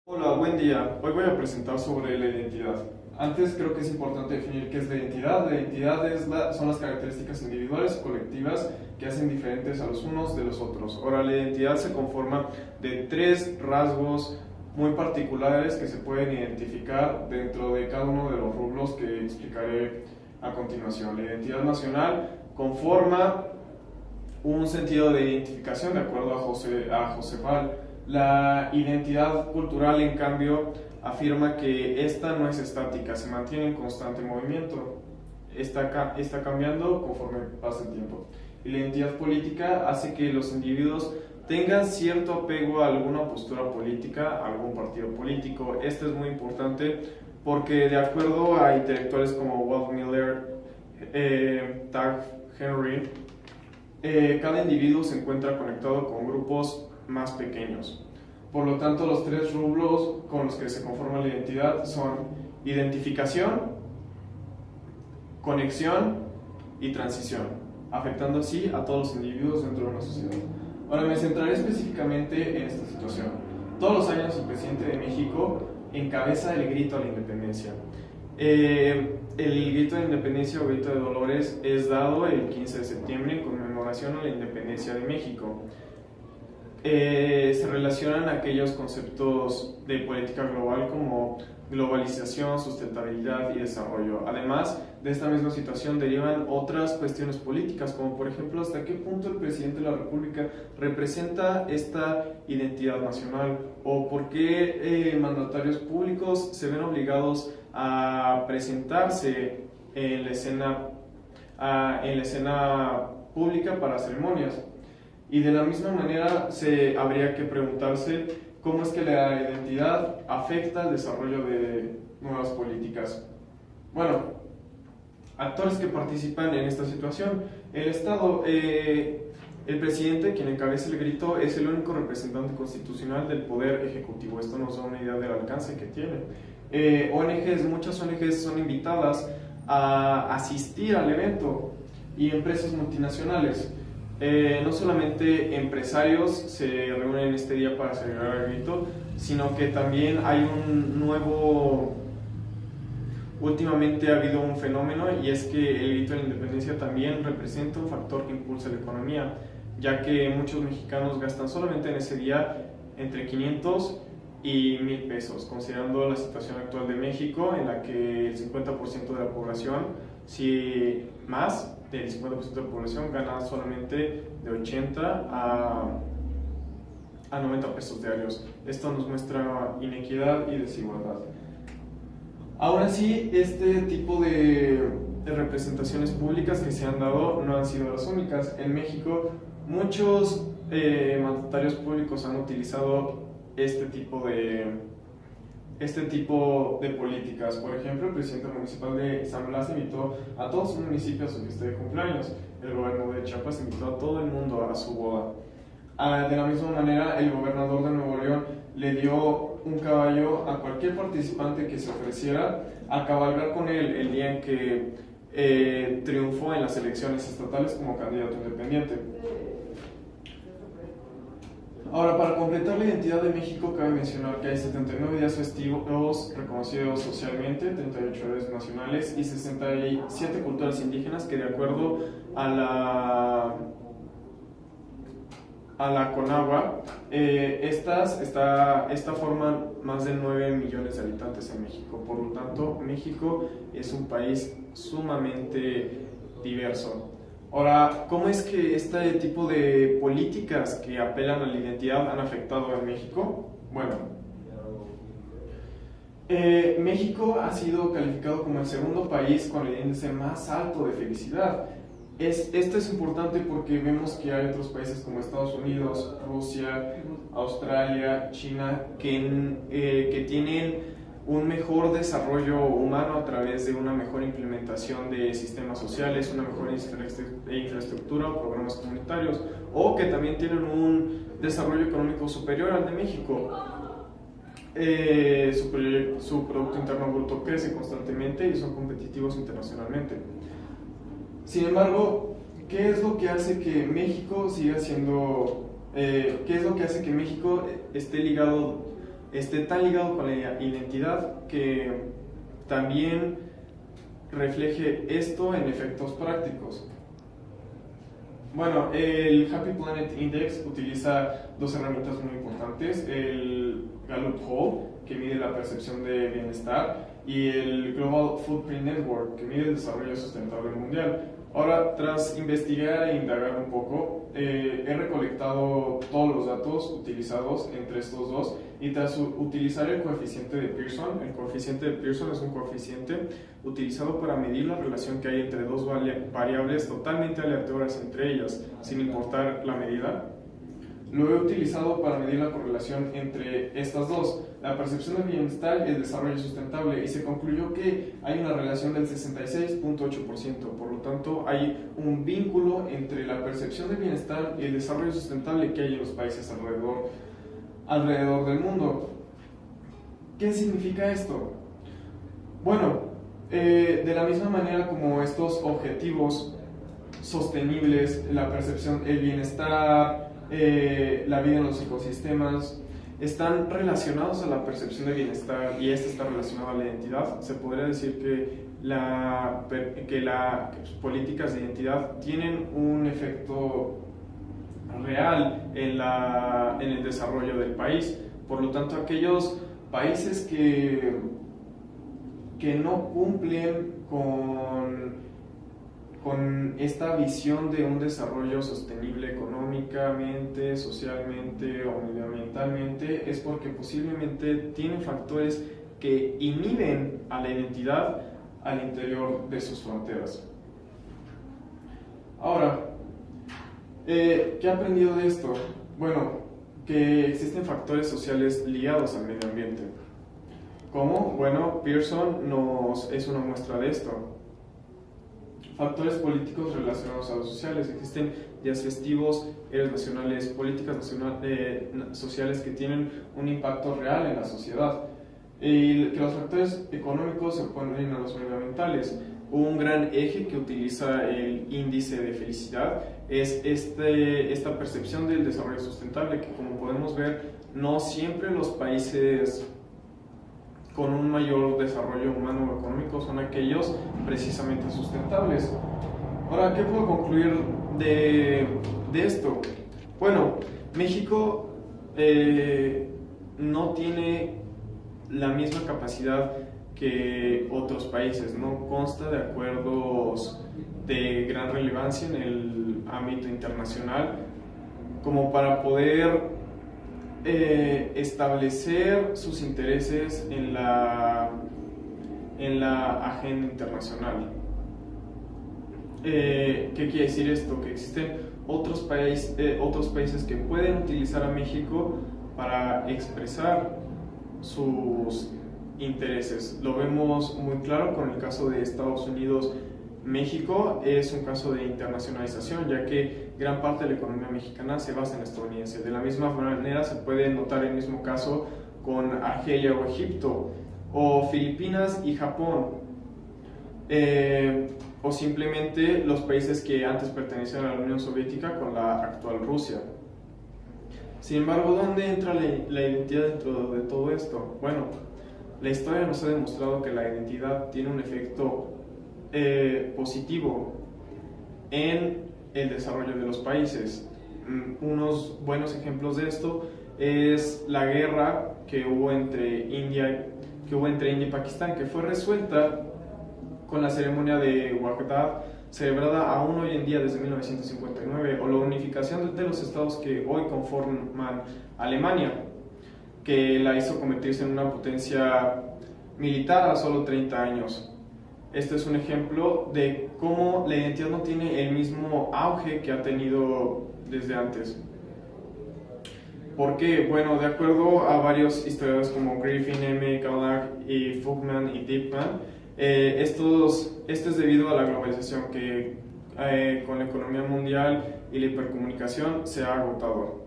Hola, buen día. Hoy voy a presentar sobre la identidad. Antes creo que es importante definir qué es la identidad. La identidad son las características individuales o colectivas que hacen diferentes a los unos de los otros. Ahora, la identidad se conforma de tres rasgos muy particulares que se pueden identificar dentro de cada uno de los rubros que explicaré a continuación. La identidad nacional conforma un sentido de identificación de acuerdo a Joseph. La identidad cultural, en cambio, afirma que esta no es estática, se mantiene en constante movimiento, está cambiando conforme pasa el tiempo. Y la identidad política hace que los individuos tengan cierto apego a alguna postura política, a algún partido político. Esto es muy importante porque, de acuerdo a intelectuales como Walt Miller, Tag Henry, cada individuo se encuentra conectado con grupos más pequeños. Por lo tanto, los tres rubros con los que se conforma la identidad son identificación, conexión y transición, afectando así a todos los individuos dentro de una sociedad. Ahora me centraré específicamente en esta situación. Todos los años el presidente de México encabeza el grito a la independencia. El grito de independencia o grito de Dolores es dado el 15 de septiembre en conmemoración a la independencia de México. Se relacionan aquellos conceptos de política global como globalización, sustentabilidad y desarrollo. Además, de esta misma situación derivan otras cuestiones políticas, como por ejemplo hasta qué punto el presidente de la República representa esta identidad nacional, o por qué mandatarios públicos se ven obligados a presentarse en la escena pública para ceremonias. Y de la misma manera habría que preguntarse cómo es que la identidad afecta al desarrollo de nuevas políticas. Bueno, actores que participan en esta situación. El Estado, el presidente, quien encabeza el grito, es el único representante constitucional del poder ejecutivo. Esto nos da una idea del alcance que tiene. Muchas ONGs son invitadas a asistir al evento, y empresas multinacionales. No solamente empresarios se reúnen este día para celebrar el grito, sino que también hay últimamente ha habido un fenómeno, y es que el grito de la independencia también representa un factor que impulsa la economía, ya que muchos mexicanos gastan solamente en ese día entre 500 y 1,000 pesos, considerando la situación actual de México, en la que el 50% de la población, si más del 50% de la población, gana solamente de 80 a 90 pesos diarios. Esto nos muestra inequidad y desigualdad. Aún así, este tipo de representaciones públicas que se han dado no han sido las únicas. En México, muchos mandatarios públicos han utilizado este tipo de políticas. Por ejemplo, el presidente municipal de San Blas invitó a todos sus municipios a su fiesta de cumpleaños. El gobernador de Chiapas invitó a todo el mundo a su boda. De la misma manera, el gobernador de Nuevo León le dio un caballo a cualquier participante que se ofreciera a cabalgar con él el día en que triunfó en las elecciones estatales como candidato independiente. Ahora, para completar la identidad de México, cabe mencionar que hay 79 días festivos reconocidos socialmente, 38 héroes nacionales y 67 culturas indígenas que, de acuerdo a la CONAGUA, esta forman más de 9 millones de habitantes en México. Por lo tanto, México es un país sumamente diverso. Ahora, ¿cómo es que este tipo de políticas que apelan a la identidad han afectado a México? Bueno, México ha sido calificado como el segundo país con el índice más alto de felicidad. Esto es importante porque vemos que hay otros países como Estados Unidos, Rusia, Australia, China, que tienen un mejor desarrollo humano a través de una mejor implementación de sistemas sociales, una mejor infraestructura o programas comunitarios, o que también tienen un desarrollo económico superior al de México. Su Producto Interno Bruto crece constantemente y son competitivos internacionalmente. Sin embargo, ¿qué es lo que hace que México esté ligado esté tan ligado con la identidad que también refleje esto en efectos prácticos. Bueno, el Happy Planet Index utiliza dos herramientas muy importantes, el Gallup Poll, que mide la percepción de bienestar, y el Global Footprint Network, que mide el desarrollo sustentable mundial. Ahora, tras investigar e indagar un poco, he recolectado todos los datos utilizados entre estos dos, y tras utilizar el coeficiente de Pearson es un coeficiente utilizado para medir la relación que hay entre dos variables totalmente aleatorias entre ellas, sin importar la medida. Lo he utilizado para medir la correlación entre estas dos, la percepción del bienestar y el desarrollo sustentable, y se concluyó que hay una relación del 66.8%. Por lo tanto, hay un vínculo entre la percepción del bienestar y el desarrollo sustentable que hay en los países alrededor del mundo. ¿Qué significa esto? Bueno, de la misma manera como estos objetivos sostenibles, la percepción, el bienestar, la vida en los ecosistemas, están relacionados a la percepción de bienestar, y esta está relacionada a la identidad. Se podría decir que las políticas de identidad tienen un efecto real en el desarrollo del país. Por lo tanto, aquellos países que no cumplen con esta visión de un desarrollo sostenible económicamente, socialmente o medioambientalmente, es porque posiblemente tienen factores que inhiben a la identidad al interior de sus fronteras. Ahora, ¿qué he aprendido de esto? Bueno, que existen factores sociales ligados al medio ambiente. ¿Cómo? Bueno, Pearson es una muestra de esto. Factores políticos relacionados a los sociales. Existen días festivos, héroes nacionales, políticas sociales que tienen un impacto real en la sociedad. Y que los factores económicos se oponen a los medioambientales. Un gran eje que utiliza el índice de felicidad es esta percepción del desarrollo sustentable, que como podemos ver, no siempre los países con un mayor desarrollo humano o económico son aquellos precisamente sustentables. Ahora, ¿qué puedo concluir de esto? Bueno, México no tiene la misma capacidad que otros países, no consta de acuerdos de gran relevancia en el ámbito internacional como para poder establecer sus intereses en la agenda internacional. ¿Qué quiere decir esto? Que existen otros países que pueden utilizar a México para expresar sus intereses. Lo vemos muy claro con el caso de Estados Unidos. México es un caso de internacionalización, ya que gran parte de la economía mexicana se basa en estadounidense. De la misma manera se puede notar el mismo caso con Argelia o Egipto, o Filipinas y Japón, o simplemente los países que antes pertenecían a la Unión Soviética con la actual Rusia. Sin embargo, ¿dónde entra la identidad dentro de todo esto? Bueno, la historia nos ha demostrado que la identidad tiene un efecto positivo en el desarrollo de los países. Unos buenos ejemplos de esto es la guerra que hubo entre India y Pakistán, que fue resuelta con la ceremonia de Bagdad, celebrada aún hoy en día desde 1959, o la unificación de los estados que hoy conforman Alemania, que la hizo convertirse en una potencia militar a solo 30 años. Este es un ejemplo de cómo la identidad no tiene el mismo auge que ha tenido desde antes. ¿Por qué? Bueno, de acuerdo a varios historiadores como Griffin, M. Gallagher y Fugman y Dickman, esto es debido a la globalización que con la economía mundial y la hipercomunicación se ha agotado.